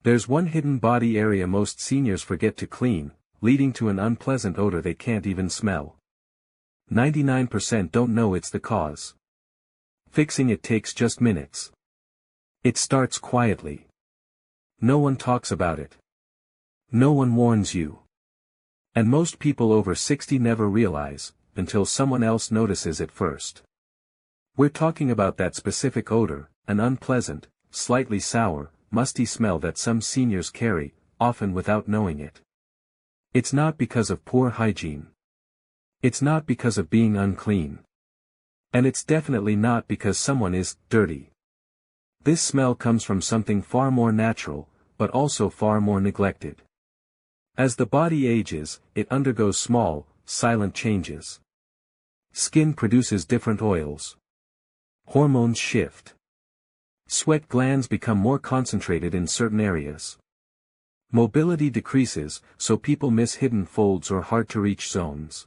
There's one hidden body area most seniors forget to clean, leading to an unpleasant odor they can't even smell. 99% don't know it's the cause. Fixing it takes just minutes. It starts quietly. No one talks about it. No one warns you. And most people over 60 never realize, until someone else notices it first. We're talking about that specific odor, an unpleasant, slightly sour, musty smell that some seniors carry, often without knowing it. It's not because of poor hygiene. It's not because of being unclean. And it's definitely not because someone is dirty. This smell comes from something far more natural, but also far more neglected. As the body ages, it undergoes small, silent changes. Skin produces different oils. Hormones shift. Sweat glands become more concentrated in certain areas. Mobility decreases, so people miss hidden folds or hard-to-reach zones.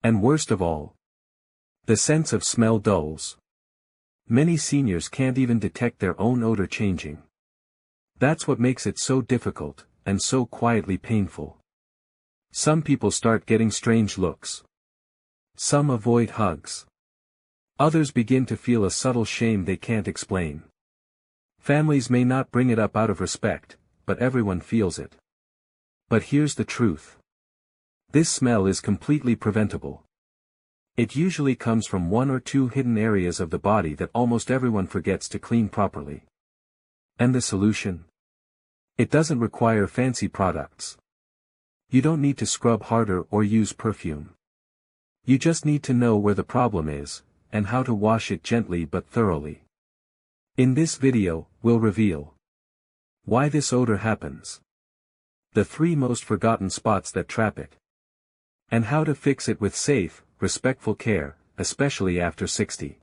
And worst of all, the sense of smell dulls. Many seniors can't even detect their own odor changing. That's what makes it so difficult, and so quietly painful. Some people start getting strange looks. Some avoid hugs. Others begin to feel a subtle shame they can't explain. Families may not bring it up out of respect, but everyone feels it. But here's the truth. This smell is completely preventable. It usually comes from one or two hidden areas of the body that almost everyone forgets to clean properly. And the solution? It doesn't require fancy products. You don't need to scrub harder or use perfume. You just need to know where the problem is, and how to wash it gently but thoroughly. In this video, we'll reveal why this odor happens, the 3 most forgotten spots that trap it, and how to fix it with safe, respectful care, especially after 60.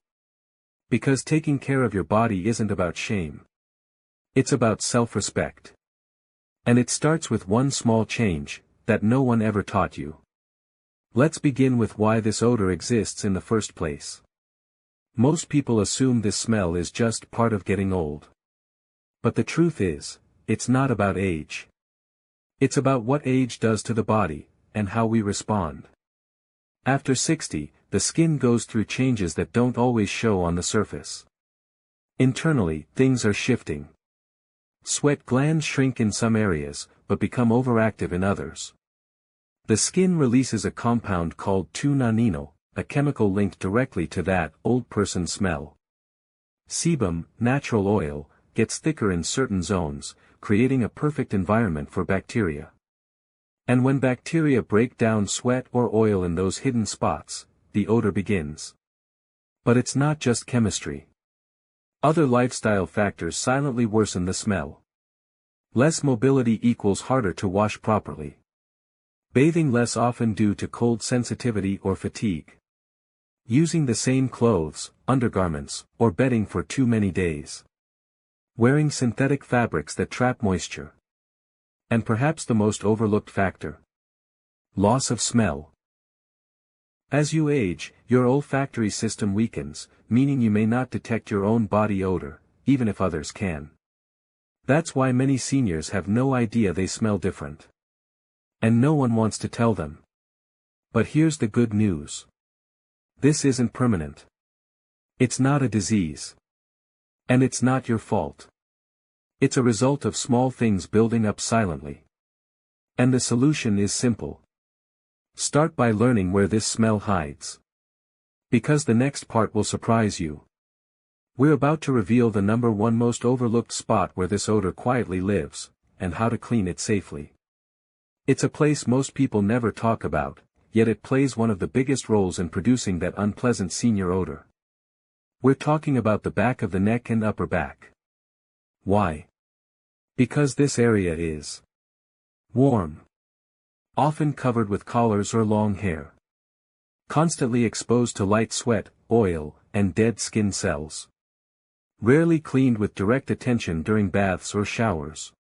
Because taking care of your body isn't about shame. It's about self-respect. And it starts with one small change, that no one ever taught you. Let's begin with why this odor exists in the first place. Most people assume this smell is just part of getting old. But the truth is, it's not about age. It's about what age does to the body, and how we respond. After 60, the skin goes through changes that don't always show on the surface. Internally, things are shifting. Sweat glands shrink in some areas, but become overactive in others. The skin releases a compound called 2-nonenal, a chemical linked directly to that old person smell. Sebum, natural oil, gets thicker in certain zones, creating a perfect environment for bacteria. And when bacteria break down sweat or oil in those hidden spots, the odor begins. But it's not just chemistry. Other lifestyle factors silently worsen the smell. Less mobility equals harder to wash properly. Bathing less often due to cold sensitivity or fatigue. Using the same clothes, undergarments, or bedding for too many days. Wearing synthetic fabrics that trap moisture. And perhaps the most overlooked factor. Loss of smell. As you age, your olfactory system weakens, meaning you may not detect your own body odor, even if others can. That's why many seniors have no idea they smell different. And no one wants to tell them. But here's the good news. This isn't permanent. It's not a disease. And it's not your fault. It's a result of small things building up silently. And the solution is simple. Start by learning where this smell hides. Because the next part will surprise you. We're about to reveal the #1 most overlooked spot where this odor quietly lives, and how to clean it safely. It's a place most people never talk about, yet it plays one of the biggest roles in producing that unpleasant senior odor. We're talking about the back of the neck and upper back. Why? Because this area is warm. Often covered with collars or long hair. Constantly exposed to light sweat, oil, and dead skin cells. Rarely cleaned with direct attention during baths or showers.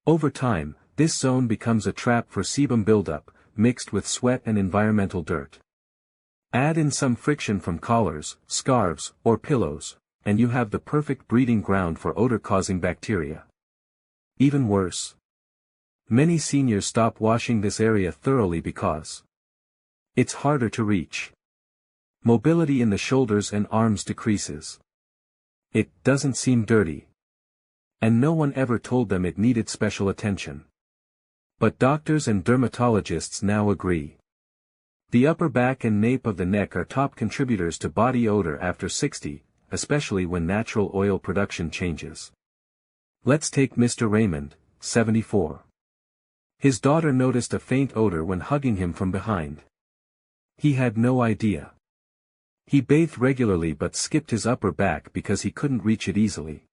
Over time, this zone becomes a trap for sebum buildup, mixed with sweat and environmental dirt. Add in some friction from collars, scarves, or pillows, and you have the perfect breeding ground for odor-causing bacteria. Even worse. Many seniors stop washing this area thoroughly because it's harder to reach. Mobility in the shoulders and arms decreases. It doesn't seem dirty. And no one ever told them it needed special attention. But doctors and dermatologists now agree. The upper back and nape of the neck are top contributors to body odor after 60, especially when natural oil production changes. Let's take Mr. Raymond, 74. His daughter noticed a faint odor when hugging him from behind. He had no idea. He bathed regularly but skipped his upper back because he couldn't reach it easily.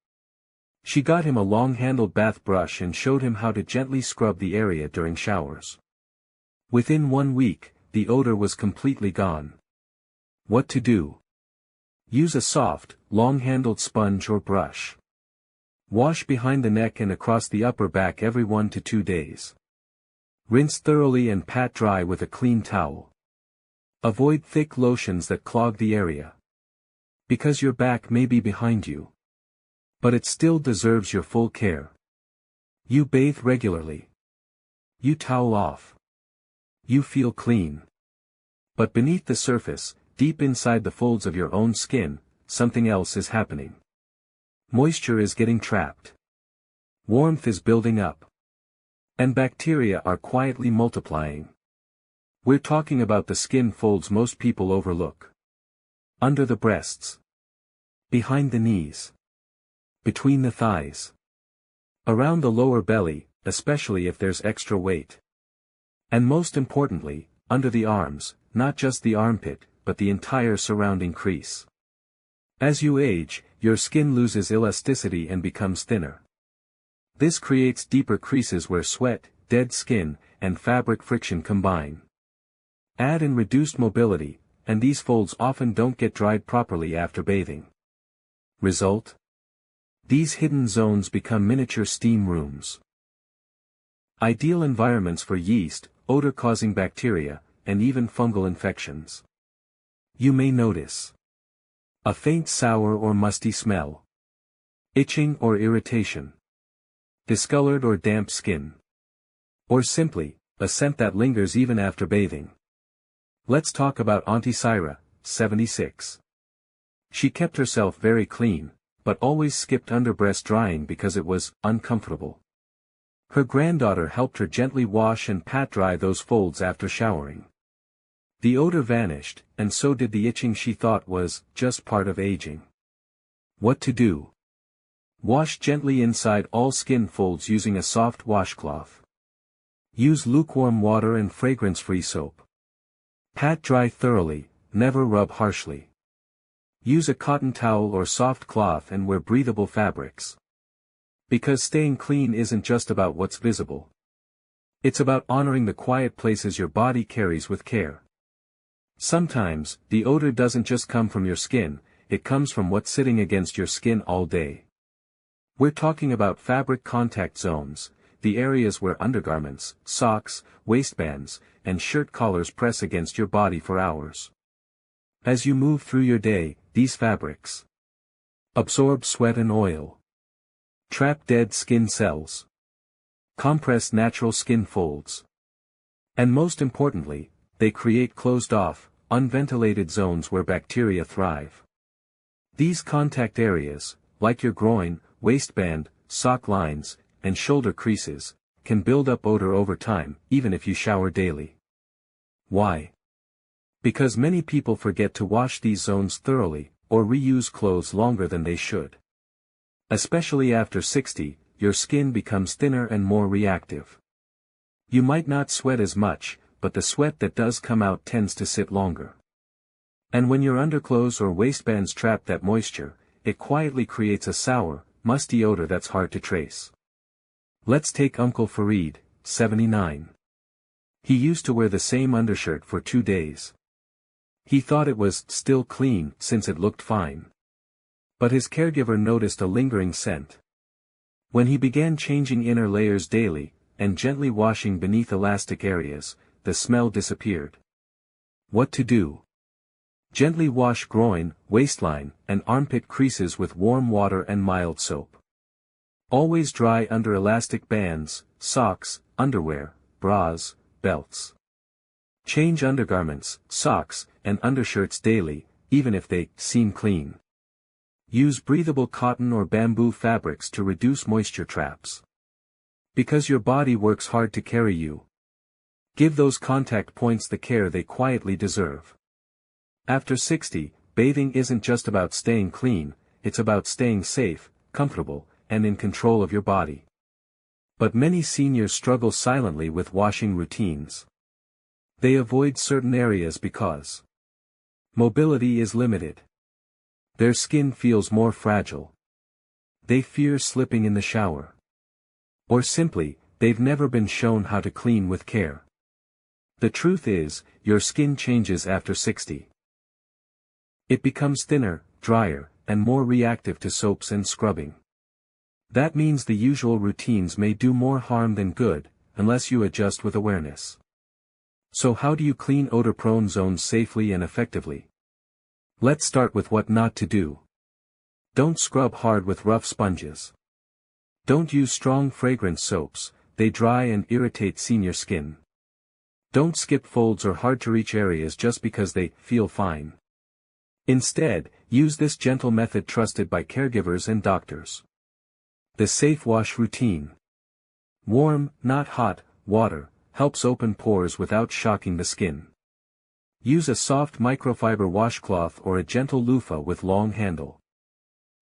She got him a long-handled bath brush and showed him how to gently scrub the area during showers. Within 1 week, the odor was completely gone. What to do? Use a soft, long-handled sponge or brush. Wash behind the neck and across the upper back every 1 to 2 days. Rinse thoroughly and pat dry with a clean towel. Avoid thick lotions that clog the area. Because your back may be behind you. But it still deserves your full care. You bathe regularly. You towel off. You feel clean. But beneath the surface, deep inside the folds of your own skin, something else is happening. Moisture is getting trapped. Warmth is building up. And bacteria are quietly multiplying. We're talking about the skin folds most people overlook. Under the breasts. Behind the knees. Between the thighs. Around the lower belly, especially if there's extra weight. And most importantly, under the arms, not just the armpit, but the entire surrounding crease. As you age, your skin loses elasticity and becomes thinner. This creates deeper creases where sweat, dead skin, and fabric friction combine. Add in reduced mobility, and these folds often don't get dried properly after bathing. Result? These hidden zones become miniature steam rooms. Ideal environments for yeast, odor-causing bacteria, and even fungal infections. You may notice a faint sour or musty smell, itching or irritation, discolored or damp skin, or simply, a scent that lingers even after bathing. Let's talk about Auntie Syra, 76. She kept herself very clean, but always skipped underbreast drying because it was uncomfortable. Her granddaughter helped her gently wash and pat dry those folds after showering. The odor vanished, and so did the itching she thought was just part of aging. What to do? Wash gently inside all skin folds using a soft washcloth. Use lukewarm water and fragrance-free soap. Pat dry thoroughly, never rub harshly. Use a cotton towel or soft cloth and wear breathable fabrics. Because staying clean isn't just about what's visible. It's about honoring the quiet places your body carries with care. Sometimes, the odor doesn't just come from your skin, it comes from what's sitting against your skin all day. We're talking about fabric contact zones, the areas where undergarments, socks, waistbands, and shirt collars press against your body for hours. As you move through your day, these fabrics absorb sweat and oil, trap dead skin cells, compress natural skin folds, and most importantly, they create closed-off, unventilated zones where bacteria thrive. These contact areas, like your groin, waistband, sock lines, and shoulder creases, can build up odor over time, even if you shower daily. Why? Because many people forget to wash these zones thoroughly, or reuse clothes longer than they should. Especially after 60, your skin becomes thinner and more reactive. You might not sweat as much, but the sweat that does come out tends to sit longer. And when your underclothes or waistbands trap that moisture, it quietly creates a sour, musty odor that's hard to trace. Let's take Uncle Fareed, 79. He used to wear the same undershirt for 2 days. He thought it was still clean since it looked fine. But his caregiver noticed a lingering scent. When he began changing inner layers daily, and gently washing beneath elastic areas, the smell disappeared. What to do? Gently wash groin, waistline, and armpit creases with warm water and mild soap. Always dry under elastic bands, socks, underwear, bras, belts. Change undergarments, socks, and undershirts daily, even if they seem clean. Use breathable cotton or bamboo fabrics to reduce moisture traps. Because your body works hard to carry you. Give those contact points the care they quietly deserve. After 60, bathing isn't just about staying clean, it's about staying safe, comfortable, and in control of your body. But many seniors struggle silently with washing routines. They avoid certain areas because mobility is limited. Their skin feels more fragile. They fear slipping in the shower. Or simply, they've never been shown how to clean with care. The truth is, your skin changes after 60. It becomes thinner, drier, and more reactive to soaps and scrubbing. That means the usual routines may do more harm than good, unless you adjust with awareness. So how do you clean odor-prone zones safely and effectively? Let's start with what not to do. Don't scrub hard with rough sponges. Don't use strong fragrance soaps, they dry and irritate senior skin. Don't skip folds or hard-to-reach areas just because they feel fine. Instead, use this gentle method trusted by caregivers and doctors. The safe wash routine. Warm, not hot, water helps open pores without shocking the skin. Use a soft microfiber washcloth or a gentle loofah with long handle.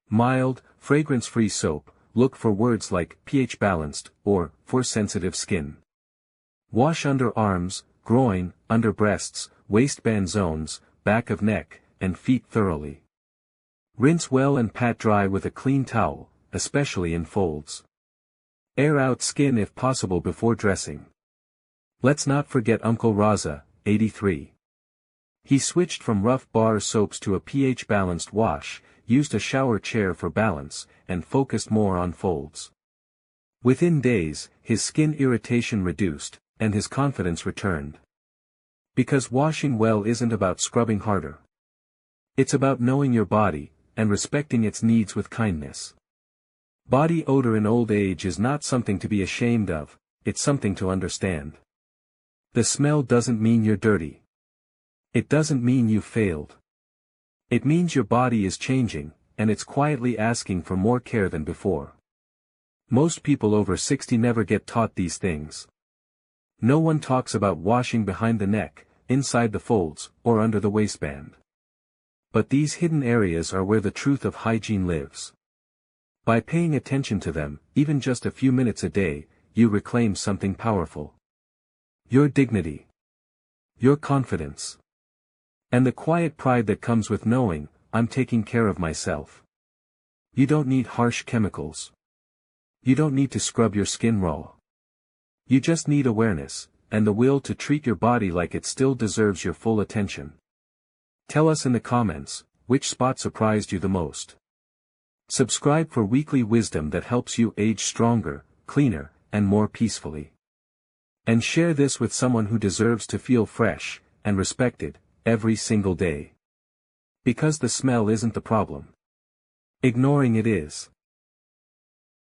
Mild, fragrance-free soap, look for words like pH balanced or for sensitive skin. Wash under arms, groin, under breasts, waistband zones, back of neck, and feet thoroughly. Rinse well and pat dry with a clean towel, especially in folds. Air out skin if possible before dressing. Let's not forget Uncle Raza, 83. He switched from rough bar soaps to a pH-balanced wash, used a shower chair for balance, and focused more on folds. Within days, his skin irritation reduced, and his confidence returned. Because washing well isn't about scrubbing harder. It's about knowing your body, and respecting its needs with kindness. Body odor in old age is not something to be ashamed of, it's something to understand. The smell doesn't mean you're dirty. It doesn't mean you failed. It means your body is changing, and it's quietly asking for more care than before. Most people over 60 never get taught these things. No one talks about washing behind the neck, inside the folds, or under the waistband. But these hidden areas are where the truth of hygiene lives. By paying attention to them, even just a few minutes a day, you reclaim something powerful. Your dignity. Your confidence. And the quiet pride that comes with knowing, I'm taking care of myself. You don't need harsh chemicals. You don't need to scrub your skin raw. You just need awareness, and the will to treat your body like it still deserves your full attention. Tell us in the comments, which spot surprised you the most. Subscribe for weekly wisdom that helps you age stronger, cleaner, and more peacefully. And share this with someone who deserves to feel fresh, and respected, every single day. Because the smell isn't the problem. Ignoring it is.